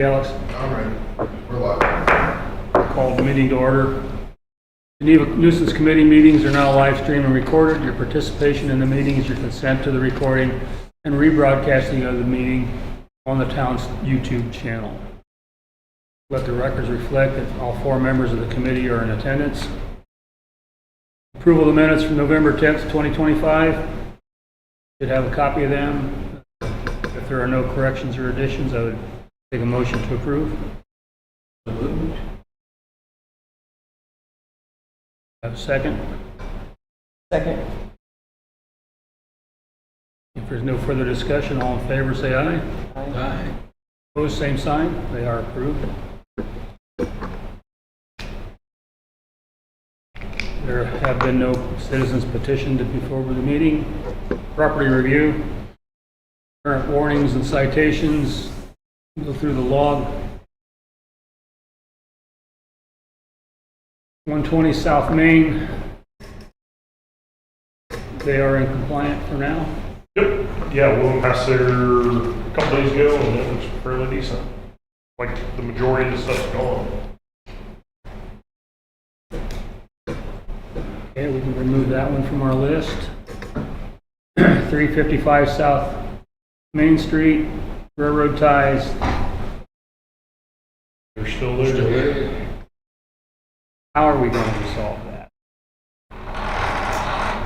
Alex, All right, we're live. call the meeting to order. Geneva Nuisance Committee meetings are now live streamed and recorded. Your participation in the meeting is your consent to the recording and rebroadcasting of the meeting on the town's YouTube channel. Let the records reflect that all four members of the committee are in attendance. Approval of the minutes from November 10th, 2025. Should have a copy of them. If there are no corrections or additions, I would take a motion to approve. Have a second? Second. If there's no further discussion, all in favor say aye. Aye. Opposed, same sign. They are approved. There have been no citizens petitioned before the meeting. Property review, current warnings and citations. Go through the log. 120 South Main. They are in compliant for now. Yep. Yeah, we went past there a couple days ago and it was fairly decent. Like the majority of the stuff's gone. Okay, we can remove that one from our list. 355 South Main Street, railroad ties. They're still there. How are we going to resolve that?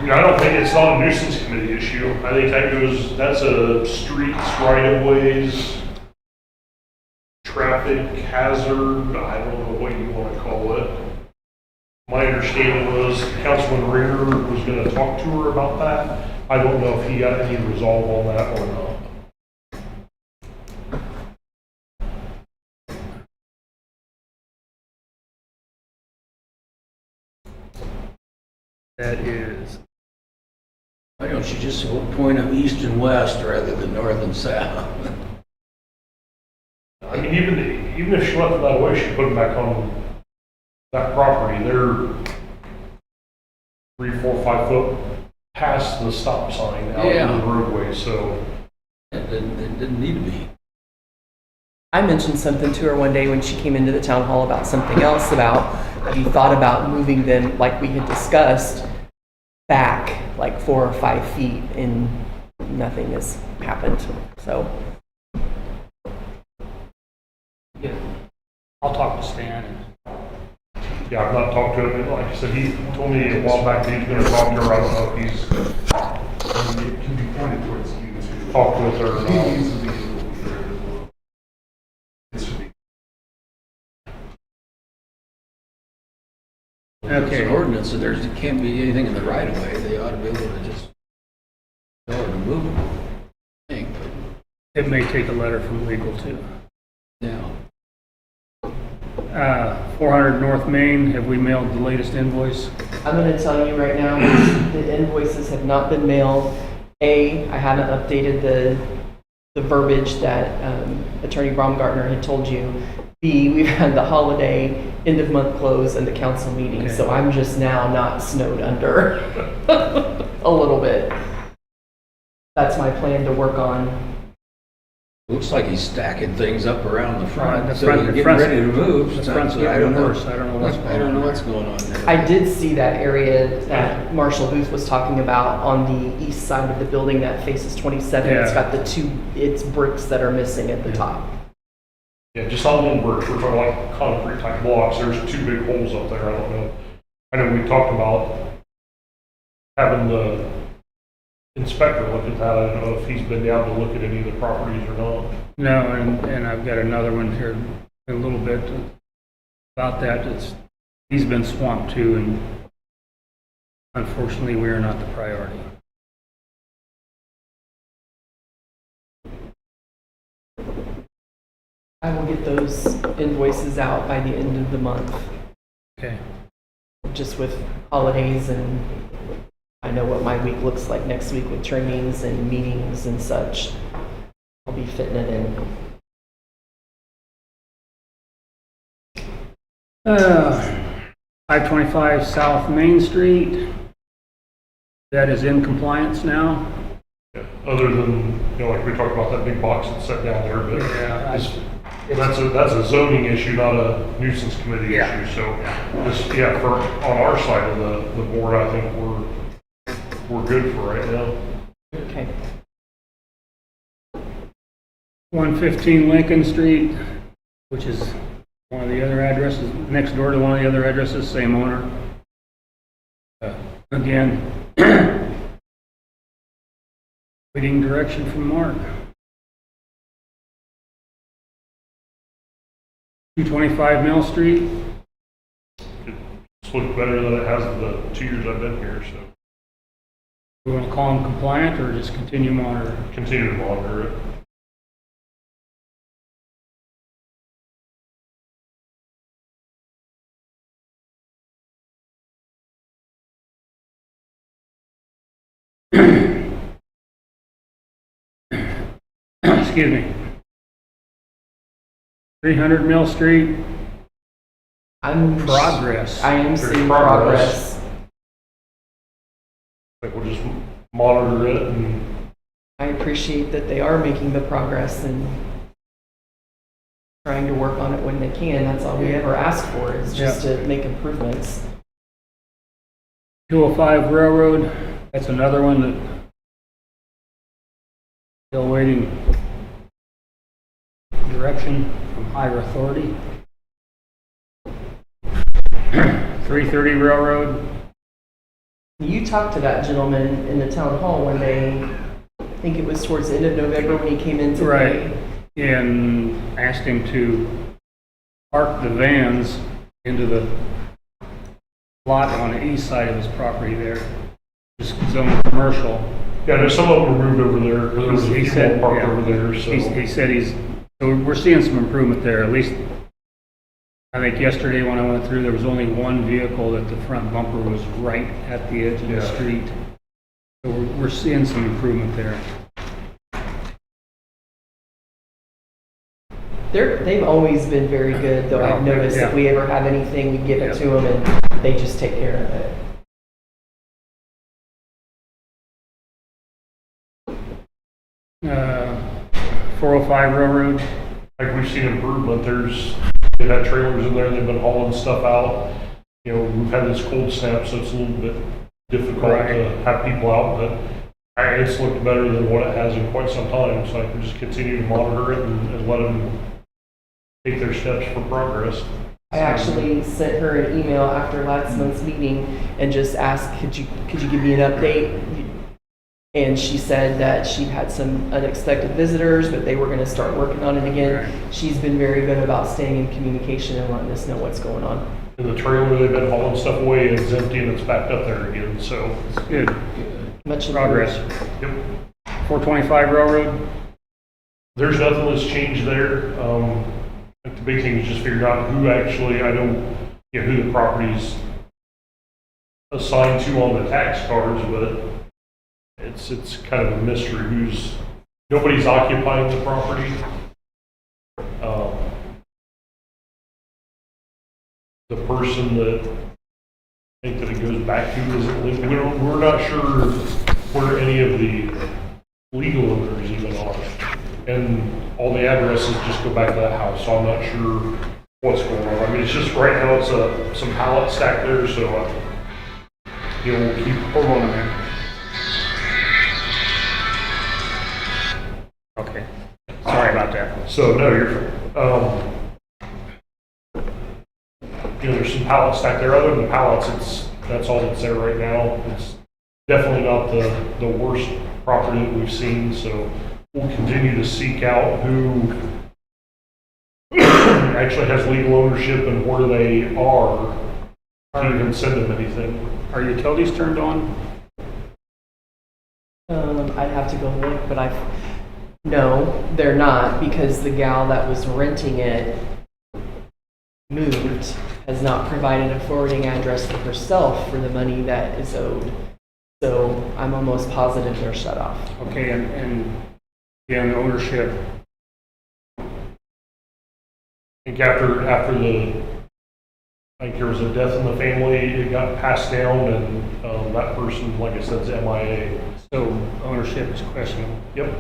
You know, I don't think it's not a nuisance committee issue. I think that's a streets, right of ways, traffic hazard. I don't know what you want to call it. My understanding was Councilman Ringer was going to talk to her about that. I don't know if he got any resolve on that or not. That is, Why don't you just point them east and west rather than north and south? I mean, even if she left it that way, she put them back on that property. They're 3, 4, 5 foot past the stop sign out in the roadway, so. It didn't need to be. I mentioned something to her one day when she came into the town hall about something else, about have you thought about moving them, like we had discussed, back like 4 or 5 feet, and nothing has happened. So yeah, I'll talk to Stan. Yeah, I've not talked to him. Like I said, he told me a while back that he's going to talk to her. I don't know if he's It can be pointed towards you too. talked with her or He not. needs to be able to be there as well. It should be. There's Okay. an ordinance, so there can't be anything in the right of way. They ought to be able to just go and move them. I think, but It may take a letter from legal too. yeah. 400 North Main, have we mailed the latest invoice? I'm going to tell you right now, the invoices have not been mailed. A, I haven't updated the verbiage that Attorney Baumgartner had told you. B, we've had the holiday, end of month close, and the council meeting, Okay. so I'm just now not snowed under a little bit. That's my plan to work on. Looks like he's stacking things up around the front, The so front- he's the getting front's- ready to move. the front's So getting worse. I don't know what's going on. I don't know what's going on there. I did see that area that Marshall Booth was talking about on the east side of the building that faces 27. It's Yeah. got it's bricks that are missing at the top. Yeah, just on the bricks. We're talking like concrete type blocks. There's 2 big holes up there. I don't know. I know we talked about having the inspector look at that. I don't know if he's been down to look at any of the properties or not. No, and I've got another one here a little bit about that. He's been swamped too, and unfortunately we are not the priority. I will get those invoices out by the end of the month, Okay. just with holidays, and I know what my week looks like next week with trainings and meetings and such. I'll be fitting it in. 525 South Main Street. That is in compliance now. Yeah. Other than, like we talked about that big box that's set down there, but Yeah, as That's a zoning issue, not a nuisance committee Yeah. issue, so this, yeah, for, on our side of the board, I think we're good for right now. Okay. 115 Lincoln Street, which is one of the other addresses, next door to one of the other addresses, same owner. Again, waiting direction from Mark. 225 Mill Street, It's looked better than it has the 2 years I've been here, so we want to call him compliant or just continue monitoring? continue to monitor it. Excuse me. 300 Mill Street, I'm progress. I am There's seeing progress. progress. Like we'll just monitor it and I appreciate that they are making the progress and trying to work on it when they can. That's all we ever ask for, is just to make improvements. 205 Railroad, that's another one that still waiting direction from higher authority. 330 Railroad, You talked to that gentleman in the town hall one day, I think it was towards the end of November when he came in to Right. pay. and asked him to park the vans into the lot on the east side of his property there, just zone commercial. yeah, there's some of them moved over there. There was a He few said, more parked yeah. over there, so. He said so we're seeing some improvement there, at least. I think yesterday when I went through, there was only one vehicle that the front bumper was right at the edge of the Yeah. street. So we're seeing some improvement there. They've always been very good, though. I've noticed Yeah. if we ever have anything, we give it Yeah. to them and they just take care of it. Uh, 405 Railroad, Like we've seen improvement, they've had trailers in there, they've been hauling stuff out. You know, we've had this cold snap, so it's a little bit difficult Right. to have people out, but it's looked better than what it has in quite some time, so I can just continue to monitor it and let them take their steps for progress. I actually sent her an email after last month's meeting and just asked, could you give me an update? And she said that she had some unexpected visitors, but they were going to start working on it again. Right. She's been very good about staying in communication and letting us know what's going on. In the trailer, they've been hauling stuff away and it's empty and it's backed up there again, so. it's good, Much progress. Yep. 425 Railroad, There's nothing that's changed there. Like the big thing is just figuring out who actually, I know, you know, who the property's assigned to on the tax cards, but it's kind of a mystery nobody's occupying the property. The person that I think that it goes back to isn't living, we're not sure where any of the legal owners even are. And all the addresses just go back to that house, so I'm not sure what's going on. I mean, it's just right now it's some pallet stack there, so you know, we'll keep. hold on a minute. Okay, sorry about that. So no, you're. You know, there's some pallets stacked there. Other than pallets, that's all that's there right now. It's definitely not the worst property that we've seen. So we'll continue to seek out who actually has legal ownership and where they are to even send them anything. Are utilities turned on? I'd have to go look, but no, they're not, because the gal that was renting it moved, has not provided a forwarding address for herself for the money that is owed. So I'm almost positive they're shut off. Okay, and yeah, the ownership, I think after I think there was a death in the family, it got passed down, and that person, like I said, is MIA. so ownership is questionable. Yep.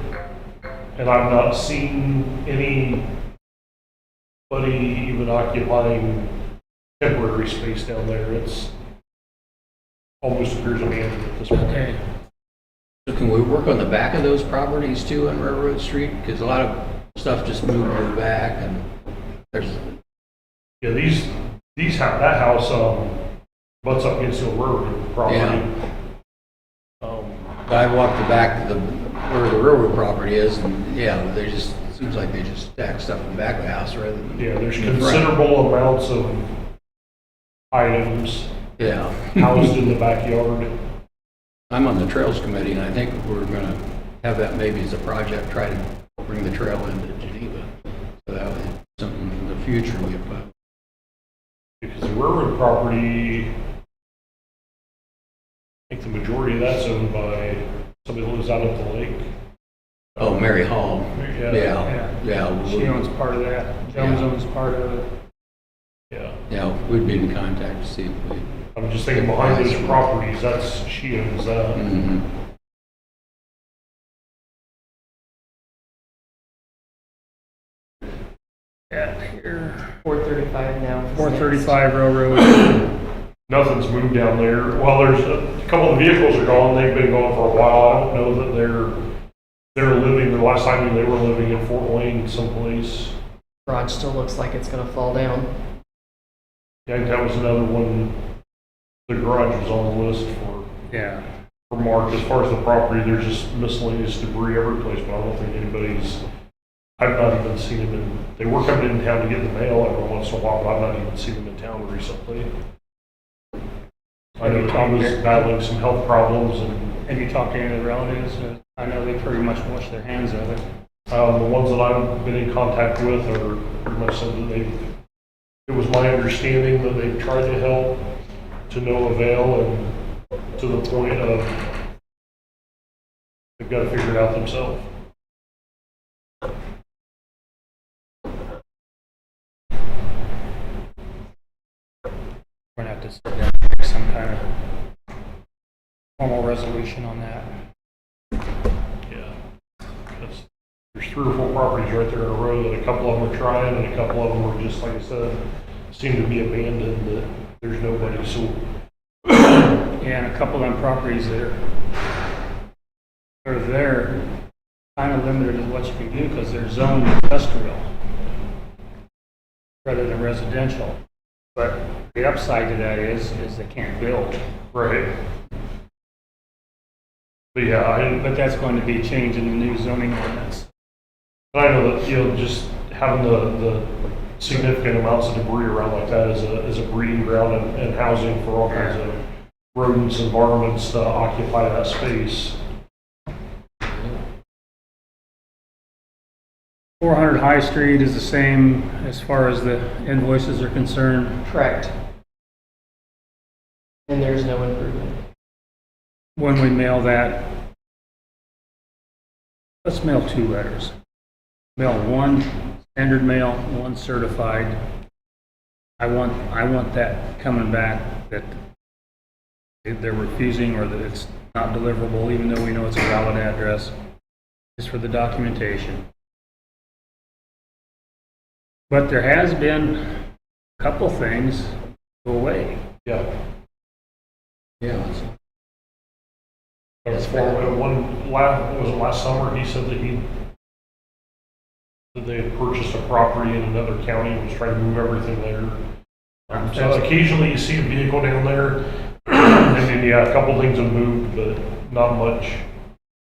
And I've not seen any even occupying temporary space down there. It's almost appears abandoned at this point. Okay. So can we work on the back of those properties too on Railroad Street? Because a lot of stuff just moved to the back and there's, Yeah, that house, butts up against the railroad property. Yeah. Um, I walked the back to where the railroad property is and yeah, they just, it seems like they just stack stuff in the back of the house rather than. yeah, there's in the front. considerable amounts of items Yeah. housed in the backyard. I'm on the Trails Committee, and I think we're gonna have that maybe as a project, try to bring the trail into Geneva. So that would be something in the future we put. Because the railroad property, I think the majority of that's owned by somebody who lives out at the lake. Oh, Mary Hall. Yeah. She owns part of that. Jones owns part of it. Yeah. Yeah, we'd be in contact to see if we. I'm just thinking behind those properties, she owns that. Mhm. Yeah, here. 435 now. 435 Railroad. Nothing's moved down there. Well, there's a couple of vehicles are gone. They've been gone for a while. I don't know that they're living, the last time they were living in Fort Wayne someplace. Garage still looks like it's gonna fall down. Yeah, I think that was another one. The garage was on the list Yeah. for Mark. As far as the property, there's just miscellaneous debris every place, but I don't think I've not even seen them they were coming in town to get the mail every once in a while, but I've not even seen them in town recently. I know Tom was battling some health problems and Have you talked to any of the relatives? I know they pretty much wash their hands of it. the ones that I've been in contact with are pretty much said that it was my understanding that they've tried to help to no avail and to the point of they've got to figure it out themselves. We're gonna have to sit down and make some kind of formal resolution on that. Yeah. There's 3 or 4 properties right there in a row that a couple of them are trying and a couple of them are just, like I said, seem to be abandoned, that there's nobody. So Yeah, and a couple of them properties that are there, kind of limited in what you can do because they're zoned industrial rather than residential. But the upside to that is they can't build. right. But yeah, But that's going to be changed in the new zoning ordinance. I know that, just having the significant amounts of debris around like that is a breeding ground and housing for all kinds of rodents and varmints to occupy that space. 400 High Street is the same as far as the invoices are concerned. Correct. And there's no improvement. When we mail that, let's mail 2 letters. Mail 1 standard mail, 1 certified. I want that coming back that they're refusing or that it's not deliverable, even though we know it's a valid address, just for the documentation. But there has been a couple things go away. Yeah. Yeah. As for was it last summer, he said that they had purchased a property in another county and was trying to move everything there. So occasionally you see a vehicle down there, and then a couple things have moved, but not much.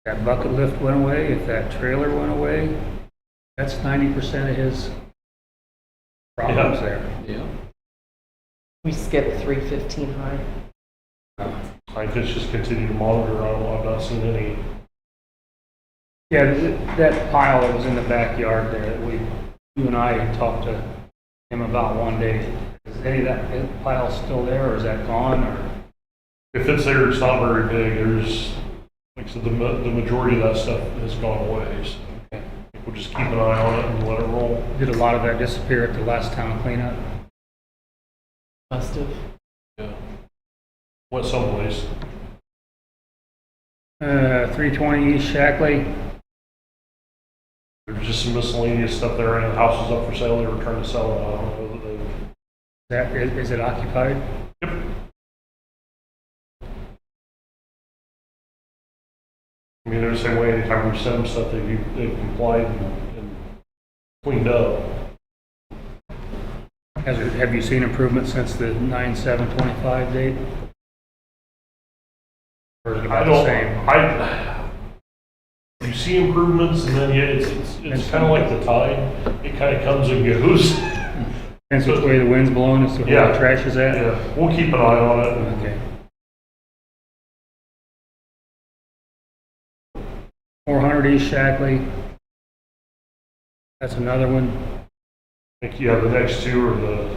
That bucket lift went away, if that trailer went away, that's 90% of his problems there. Yeah. We skipped 315 High. I guess just continue to monitor. I've not seen any. Yeah, that pile that was in the backyard there, that you and I talked to him about one day, is any of that pile still there, or is that gone, or? If it's there, it's not very big. There's, like I said, the majority of that stuff has gone away. So Okay. we'll just keep an eye on it and let it roll. Did a lot of that disappear at the last town cleanup? Must have. Yeah. Went someplace. 320 East Shackley, There's just some miscellaneous stuff there, and the house was up for sale, they were trying to sell it, I don't know that they. Is it occupied? Yep. I mean, they're the same way, anytime we send them stuff, they've complied and cleaned up. Have you seen improvement since the 9/7/25 date? Or is it I about the don't, same? you see improvements, and then, yeah, it's kind of like the tide, it kind of comes and goes. Depends which way the wind's blowing, as to where Yeah. the trash is at? Yeah, we'll keep an eye on it. Okay. 400 East Shackley. That's another one. I think, yeah, the next two are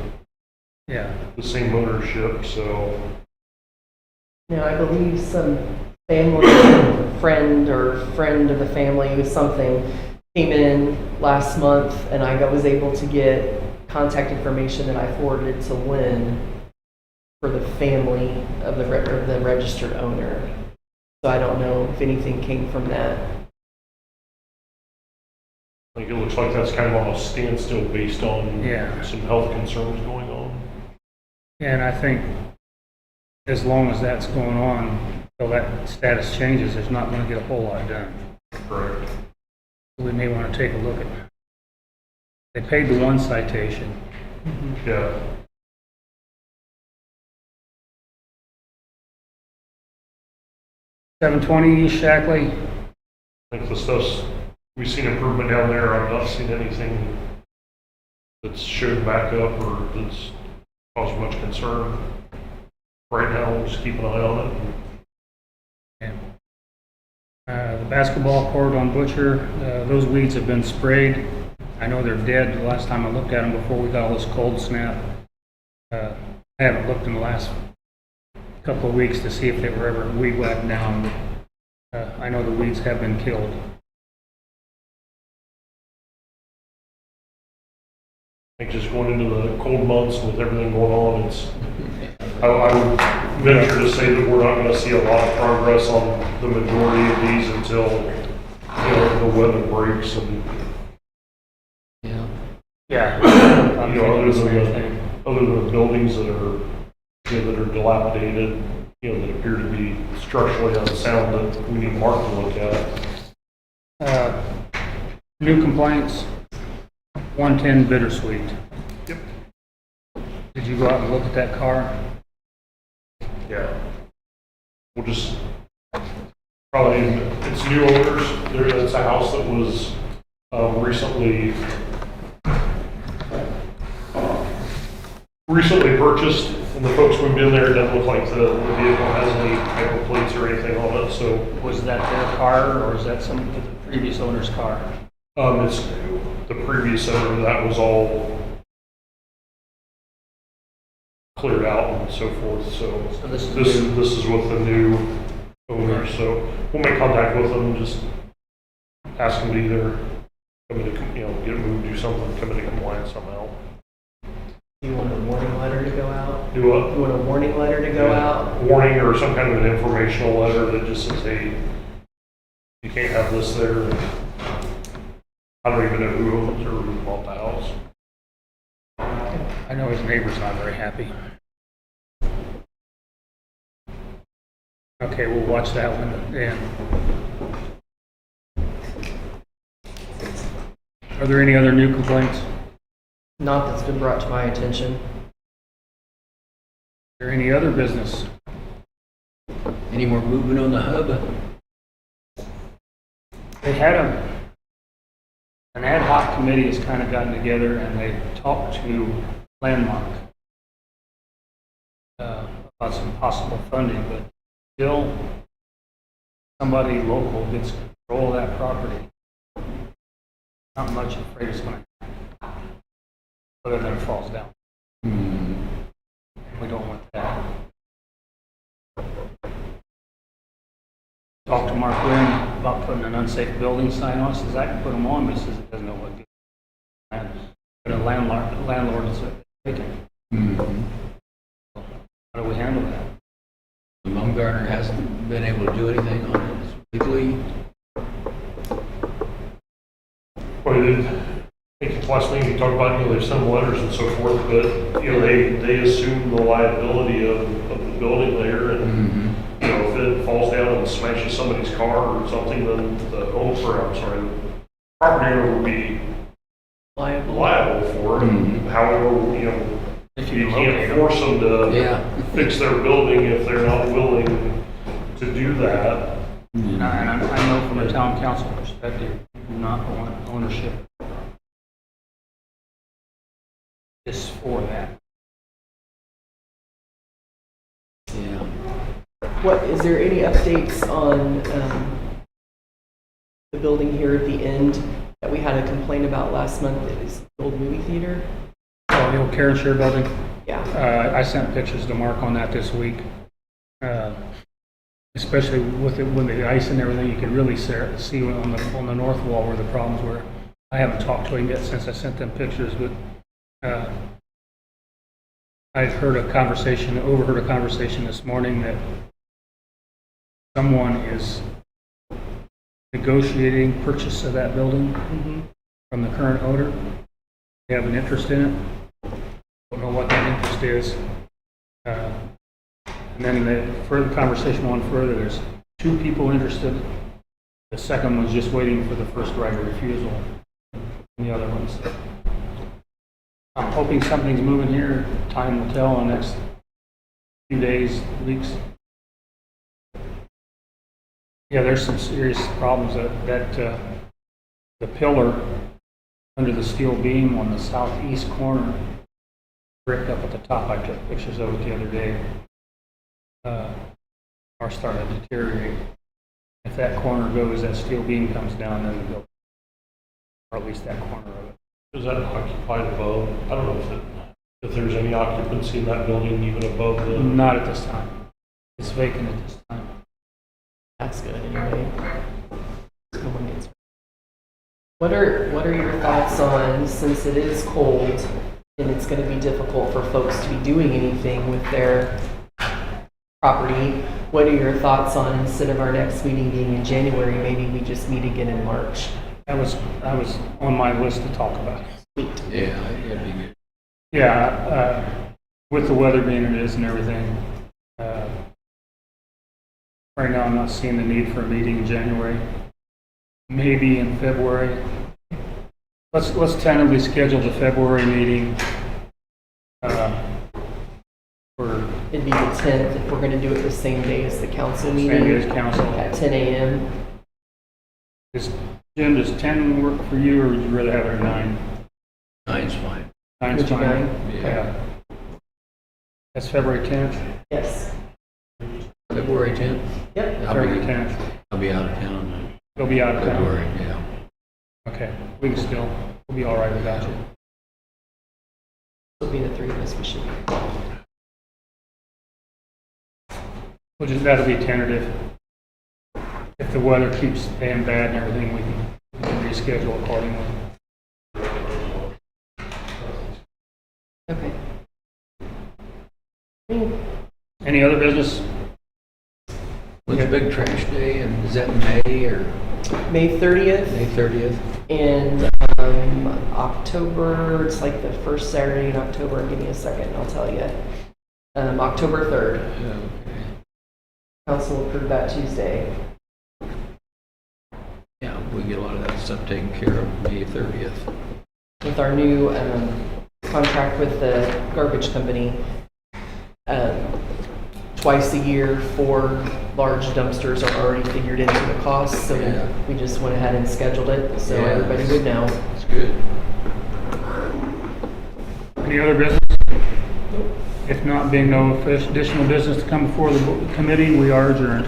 Yeah. the same ownership, so. Now, I believe some family friend or friend of the family or something came in last month, and I was able to get contact information that I forwarded to Lynn for the family of the registered owner. So I don't know if anything came from that. I think it looks like that's kind of on a standstill based on Yeah. some health concerns going on. And I think as long as that's going on, till that status changes, there's not going to get a whole lot done. Correct. We may want to take a look at. They paid the one citation. Yeah. $720 East Shackley. I think the stuff's, we've seen improvement down there. I've not seen anything that's showed back up or that's caused much concern. Right now, we'll just keep an eye on it. The basketball court on Butcher, those weeds have been sprayed. I know they're dead. The last time I looked at them before we got all this cold snap. I haven't looked in the last couple of weeks to see if they were ever weed whacked down. I know the weeds have been killed. I think just going into the cold months with everything going on, I would venture to say that we're not going to see a lot of progress on the majority of these until, the weather breaks and, Yeah. Yeah. other than the buildings that are, that are dilapidated, that appear to be structurally unsound that we need Mark to look at. New complaints, 110 Bittersweet. Yep. Did you go out and look at that car? Yeah. We'll just, probably, it's new owners. It's a house that was recently purchased, and the folks moved in there. It doesn't look like the vehicle has any type of plates or anything on it, so Was that their car, or is that some of the previous owner's car? it's the previous owner, that was all cleared out and so forth, so So this is this new. is with the new owner, so we'll make contact with them, just ask them to either come into, get it moved, do something, come into compliance somehow. Do you want a warning letter to go out? Do what? You want a warning letter to go out? Warning or some kind of an informational letter that just says, hey, you can't have this there. I don't even know who owns it or who bought the house. I know his neighbor's not very happy. Okay, we'll watch that one. Yeah. Are there any other new complaints? Is Not that's been brought to my attention. there any other business? Any more movement on the hub? They had an ad hoc committee has kind of gotten together and they talked to Landmark about some possible funding, but until somebody local gets control of that property, not much afraid it's going to happen, other than it falls down. We don't want that. Talked to Mark Wynn about putting an unsafe building sign on. Says I can put them on, but he says he doesn't know what. But a landlord is vacant. How do we handle that? Baumgartner hasn't been able to do anything on it legally. mean, I think last thing you talked about, they've sent letters and so forth, but, they assume the liability of the building there, and, if it falls down and smashes somebody's car or something, then the the property owner would be liable for it. However, If you locate can't them. force them to Yeah. fix their building if they're not willing to do that. And I know from a town council perspective, you do not want ownership just for that. Yeah. What, is there any updates on the building here at the end that we had a complaint about last month? It was the old movie theater? Oh, the old Karen Share building. Yeah. I sent pictures to Mark on that this week. Especially with the ice and everything, you could really see on the north wall where the problems were. I haven't talked to him yet since I sent them pictures, but I overheard a conversation this morning that someone is negotiating purchase of that building from the current owner. They have an interest in it. Don't know what that interest is. And then the further conversation went further. There's 2 people interested. The second one's just waiting for the first right of refusal. And the other one's. I'm hoping something's moving here. Time will tell in the next few days, weeks. Yeah, there's some serious problems that the pillar under the steel beam on the southeast corner bricked up at the top. I took pictures of it the other day. Are starting to deteriorate. If that corner goes, that steel beam comes down, then the building, or at least that corner of it. Is that occupied above? I don't know if there's any occupancy in that building even above the. Not at this time. It's vacant at this time. That's good anyway. No one gets- What are your thoughts on, since it is cold and it's going to be difficult for folks to be doing anything with their property, what are your thoughts on, instead of our next meeting being in January, maybe we just meet again in March? That was on my list to talk about. Sweet. Yeah, it'd be good. Yeah, with the weather being it is and everything, right now I'm not seeing the need for a meeting in January. Maybe in February. Let's tentatively schedule the February meeting for It'd be the 10th if we're going to do it the same day as the council same meeting day as council. at 10 a.m. Jim, does 10 work for you, or would you rather have it at 9? 9's fine. 9's Would you fine. mind? Yeah. That's February 10th? Yes. February 10th? Yep. February 10th. I'll be out of town in You'll be out of town? February, yeah. Okay, we'll be all right without you. It'll be the 3 of us. We should. That'll be tentative. If the weather keeps staying bad and everything, we can reschedule accordingly. Okay. Any other business? What's the big trash day, and is that in May or May 30th May 30th? and October, it's like the first Saturday in October. Give me a second, I'll tell you. October 3rd. Okay. Council approved that Tuesday. Yeah, we get a lot of that stuff taken care of May 30th. With our new contract with the garbage company, twice a year, 4 large dumpsters are already figured into the cost, so Yeah. we just went ahead and scheduled it, so Yeah. everybody would know. That's good. Any other business? If not, being no additional business to come before the committee, we are adjourned.